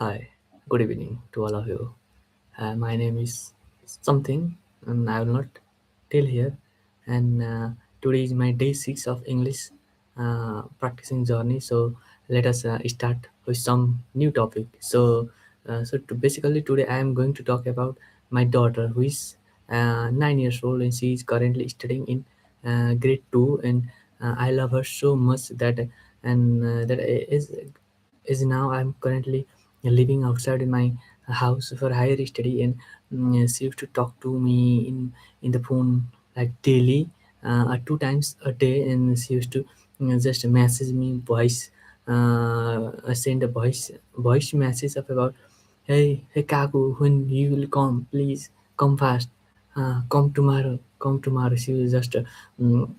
Hi, good evening to all of you. My name is something, and I will not tell here. And today is my day six of English practicing journey. So let us start with some new topic. Basically today I am going to talk about my daughter, who is 9 years old, and she is currently studying in grade two. And I love her so much that is now I'm currently living outside in my house for higher study, and she used to talk to me in the phone like daily, two times a day, and she used to just message me voice, send a voice message of about, hey Kaku, when you will come, please come fast, come tomorrow. She will just mm,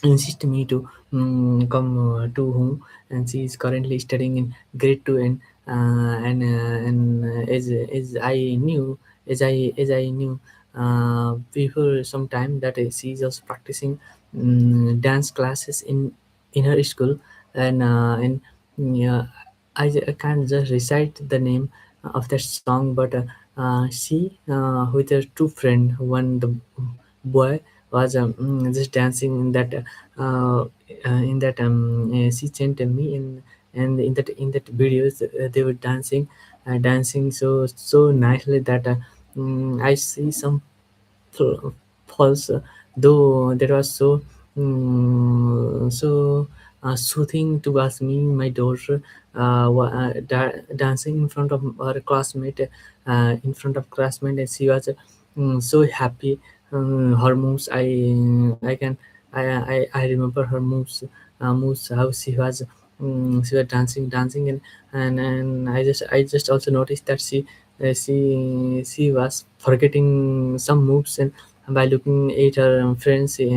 insist me to come to home, and she is currently studying in grade 2. And as I knew as I knew before some time that she is also practicing dance classes in her school. And yeah, I can't just recite the name of that song, but she with her two friend, one the boy was just dancing in that she sent me and in that videos they were dancing so nicely that I see some false, though that was soothing towards me, my daughter, dancing in front of her classmate, and she was so happy. Her moves, I can I remember her moves, how she was dancing, and I just also noticed that she was forgetting some moves, and by looking at her friends, she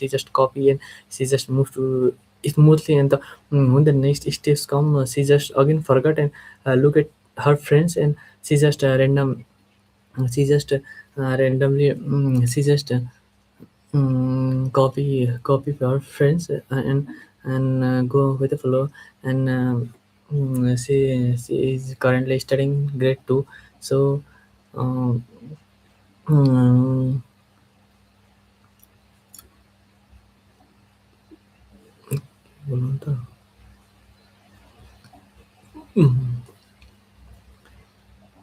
just copy, and she just moved to smoothly. And when the next steps come, she just again forgot, and look at her friends, and she just she just randomly she just copy for friends, and go with the flow. And she is currently studying grade 2. So um, um,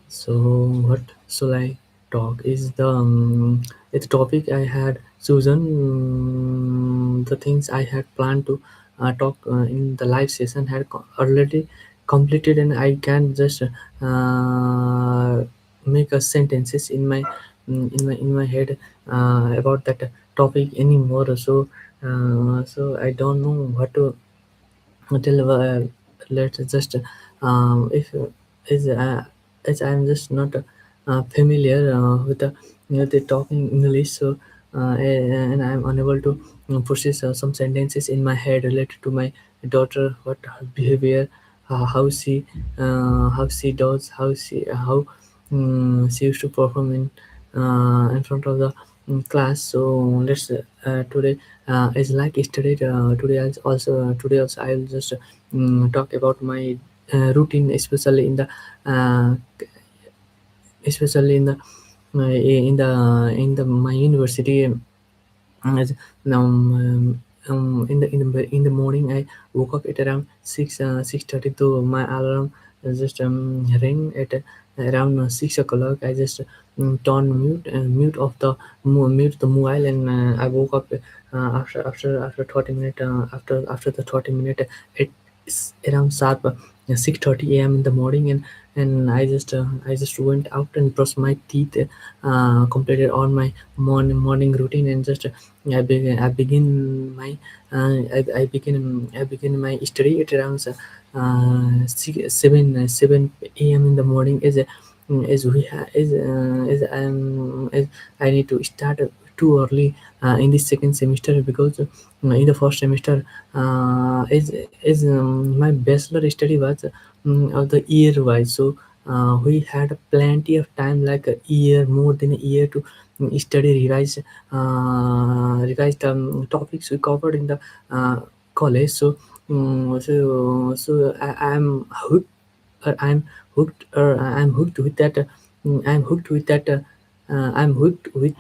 so what shall I talk is the topic I had chosen. The things I had planned to talk in the live session had already completed, and I can just make a sentences in my head about that topic anymore. So I don't know what to until let's just if is as I'm just not familiar with the talking English, so and I'm unable to process some sentences in my head related to my daughter, what her behavior, how she does, she used to perform in front of the class. So let's today is like yesterday. Today also I'll just talk about my routine, uh, especially in the my university. As now in the morning I woke up at around 6:30, to my alarm just rang at around 6 o'clock. I just turn mute of the mute the mobile, and I woke up after 30 minutes, after the 30 minute. It's around sharp 6:30 a.m. in the morning, and I just went out and brushed my teeth, completed all my morning routine, and just I begin my I begin my study at around 7 a.m. in the morning. As we as I need to start too early in this second semester, because in the first semester is my bachelor study was of the year wise. So we had plenty of time, like a year, more than a year, to study, revise the topics we covered in the college. So I am hooked I'm hooked with that. I'm hooked with that. I'm hooked with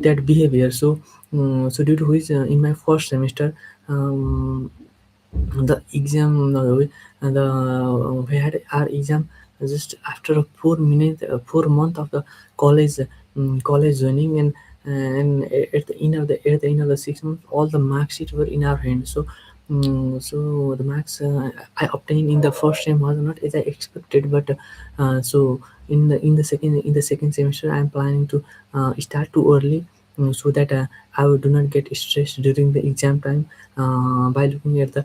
that behavior. So, so due to which, in my first semester, um, the exam, we had our exam just after a 4 minute, 4 month of the college, college joining, and at the end of the 6 months, all the mark sheets were in our hand. So, so the marks I obtained in the first time was not as I expected, but so in the second semester, I am planning to start too early, so that I do not get stressed during the exam time by looking at the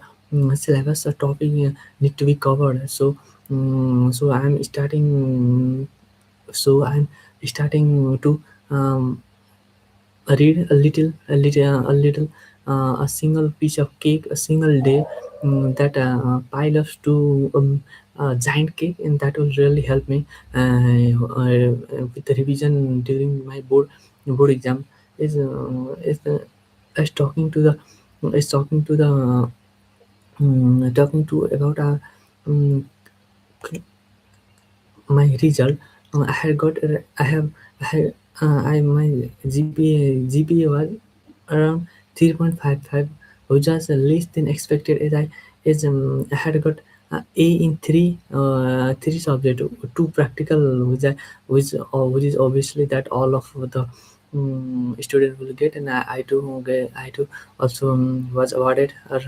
syllabus or topic need to be covered. So, so I'm starting to um, read a single piece of cake a single day, that pile up to a giant cake, and that will really help me with the revision during my board exam. Is talking to the is talking to about um, my result. I had got I had my GPA was around 3.55, which was less than expected, as I had got A in three subject, two practical, which is obviously that all of the student will get, and I too also was awarded, or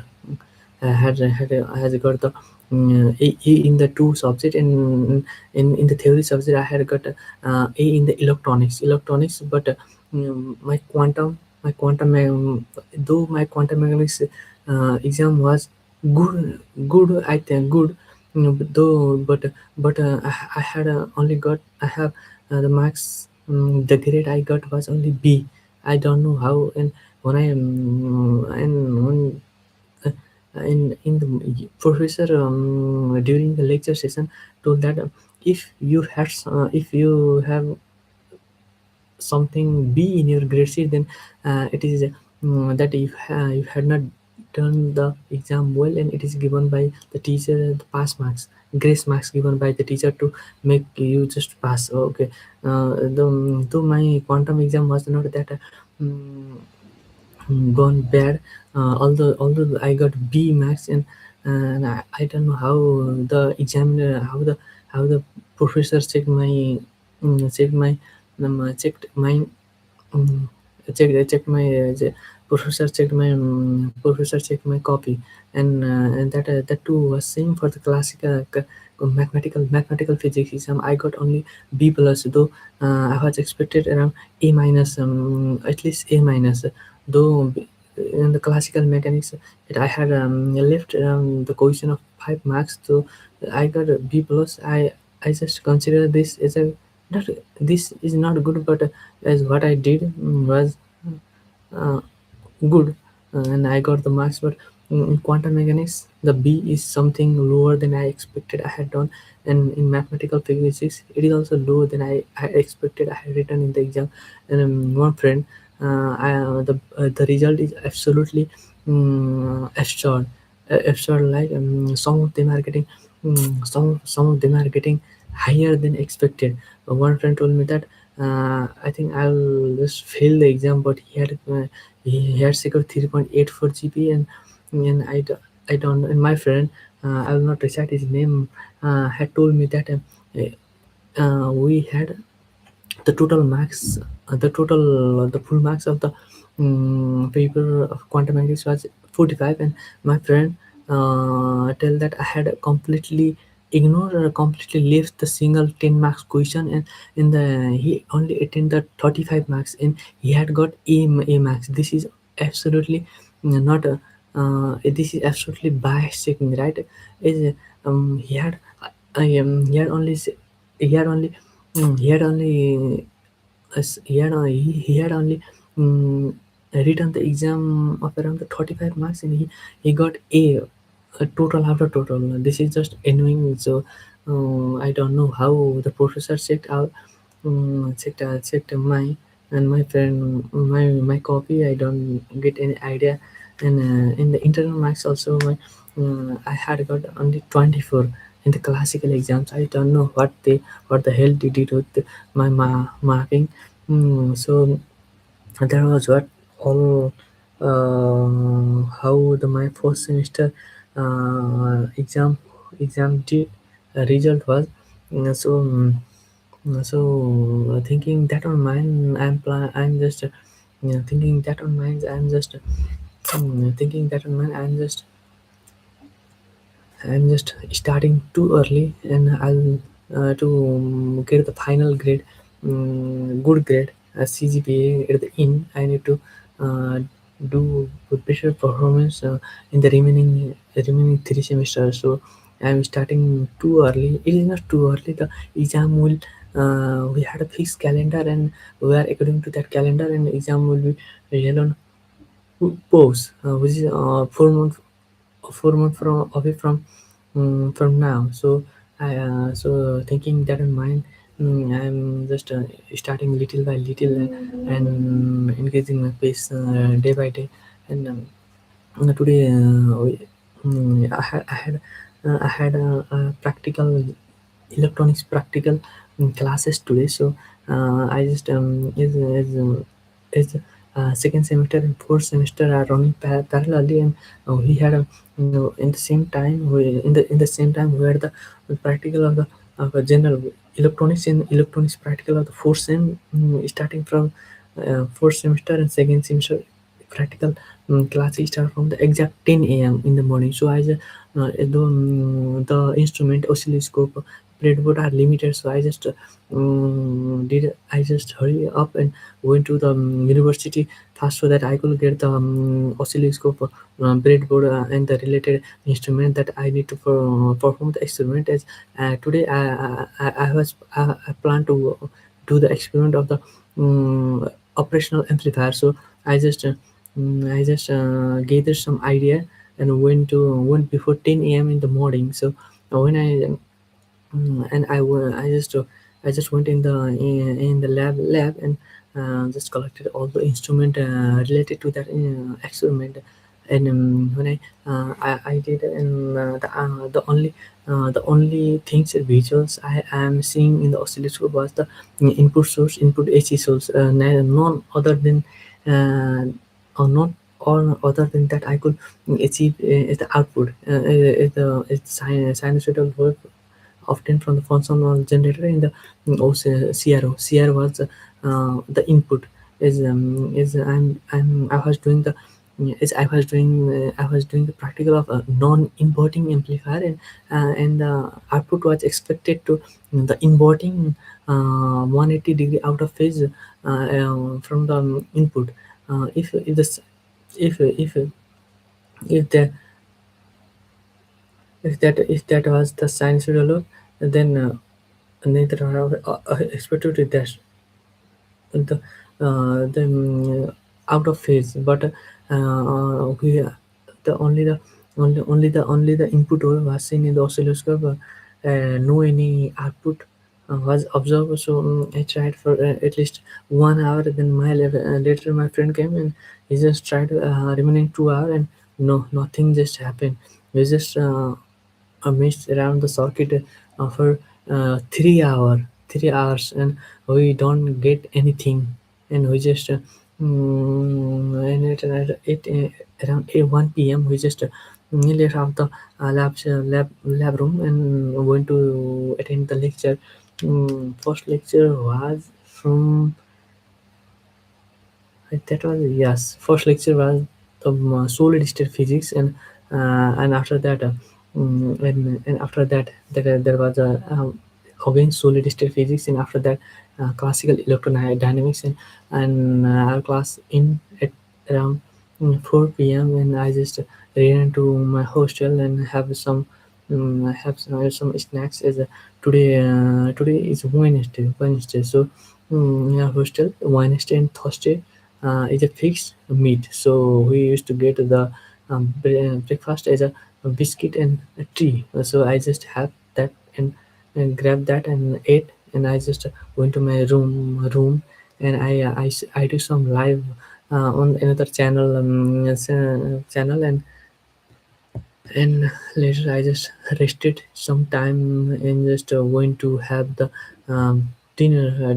has got the A in the two subject, and in the theory subject I had got A in the electronics, but my quantum though my quantum mechanics exam was good, I think good, though, but I had only got I have the marks, the grade I got was only B. I don't know how. And when I and when in the professor, during the lecture session, told that if you have something B in your grade sheet, then it is that you had not done the exam well, and it is given by the teacher, the pass marks, grace marks given by the teacher to make you just pass. Okay, though my quantum exam was not that um, gone bad. Although I got B max, and I don't know how the examiner, how the professor checked my um, checked my professor checked my copy, and that too was same for the classical mathematical physics exam. I got only B plus, though I was expected around A minus, at least A minus, though in the classical mechanics that I had left the question of 5 marks, so I got a B plus. I just consider this as a not this is not good, but as what I did was uh, good, and I got the marks. But in quantum mechanics, the B is something lower than I expected I had done, and in mathematical physics, it is also lower than I expected I had written in the exam. And one friend, the result is absolutely absurd, absurd. Like some of them are getting, some of them are getting higher than expected. One friend told me that I think I'll just fail the exam, but he had secured 3.84 GPA, and I don't. And my friend, I will not recite his name, had told me that we had the total marks, the full marks of the paper of quantum mechanics was 45, and my friend tell that I had completely ignored or completely left the single 10 marks question, and in the he only attained the 35 marks, and he had got A marks. This is absolutely not this is absolutely bias checking, right? Is he had he had only he had only he had only he had only written the exam of around the 35 marks, and he got a total after total. This is just annoying. So I don't know how the professor checked my and my friend my copy. I don't get any idea. And in the internal marks also, I had got only 24. in the classical exams. I don't know what the hell they did with my marking. So there was what all how the my first semester exam result was. So thinking that on mine, I'm just thinking that on mine, I'm just thinking that on mine, I'm just starting too early, and I'll get the final grade, good grade, CGPA at the end. I need to uh, do good better performance in the remaining 3 semesters. So I'm starting too early. It is not too early. The exam will. We had a fixed calendar, and we are according to that calendar, and exam will be held on pause, which is 4 months from away from now. So I thinking that in mind, I'm just starting little by little, and increasing my pace day by day. And today I had a practical electronics practical classes today. So I just is second semester and fourth semester are running parallelly, and we had a, in the same time in the same time we had the practical of the general electronics and electronics practical of the fourth sem, starting from fourth semester, and second semester practical classes start from the exact 10 a.m. in the morning. So I just the instrument oscilloscope breadboard are limited, so I just hurry up and went to the university fast so that I could get the oscilloscope, breadboard, and the related instrument that I need to perform the experiment. As today I plan to do the experiment of the operational amplifier. So I just gathered some idea and went before 10 a.m. in the morning. So when I just went in the lab, and just collected all the instrument related to that experiment. And I did, and the only things visuals I am seeing in the oscilloscope was the input source, input AC source, none other than uh, or not or other than that I could achieve is the output, is the sinusoidal wave often from the functional generator in the CRO. CRO was the input. Is I was doing the is I was doing the practical of a non-inverting amplifier, and the output was expected to the inverting 180 degree out of phase from the input. If the if if the if that was the sinusoidal loop, then neither are expected to dash the out of phase. But we the only the input was seen in the oscilloscope. No any output was observed. So I tried for at least 1 hour. Then later my friend came, and he just tried remaining 2 hours, and no, nothing just happened. We just missed around the circuit for 3 hours, and we don't get anything. And we just and around 1 p.m. we just left out the lab room and went to attend the lecture. First lecture was from that was, yes. First lecture was the solid state physics, and after that, and after that, there was a again solid state physics, and after that, classical electrodynamics, and our class in at around 4 p.m. And I just ran to my hostel and have some snacks. As today is Wednesday, so yeah, hostel Wednesday and Thursday is a fixed meat. So we used to get the breakfast as a biscuit and a tea. So I just have that, and grabbed that and ate. And I just went to my room, and I do some live on another channel, channel, and later I just rested some time and just went to have the dinner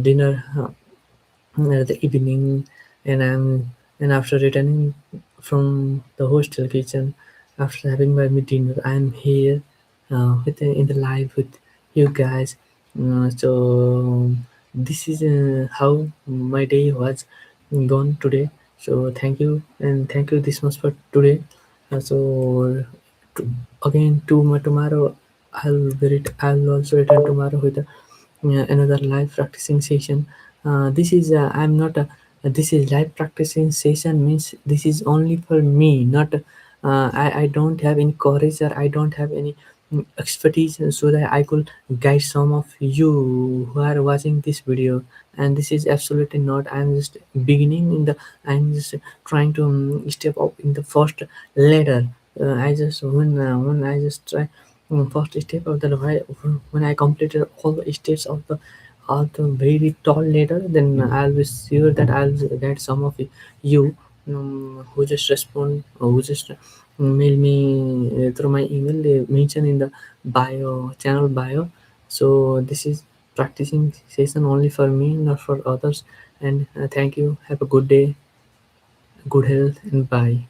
the evening, and and after returning from the hostel kitchen, after having my dinner, I'm here with in the live with you guys. So this is how my day was gone today. So thank you, and thank you this much for today. So to, again tomorrow I'll also return tomorrow with another live practicing session. This is I'm not this is live practicing session means this is only for me, not I don't have any courage or I don't have any expertise so that I could guide some of you who are watching this video. And this is absolutely not, I'm just beginning in the, I'm just trying to step up in the first ladder. I just when I just try first step of the when I completed all the steps of the very tall ladder, then I'll be sure that I'll get some of you who just respond, who just mail me through my email. They mention in the bio, channel bio. So this is practicing session only for me, not for others. And thank you. Have a good day, good health, and bye.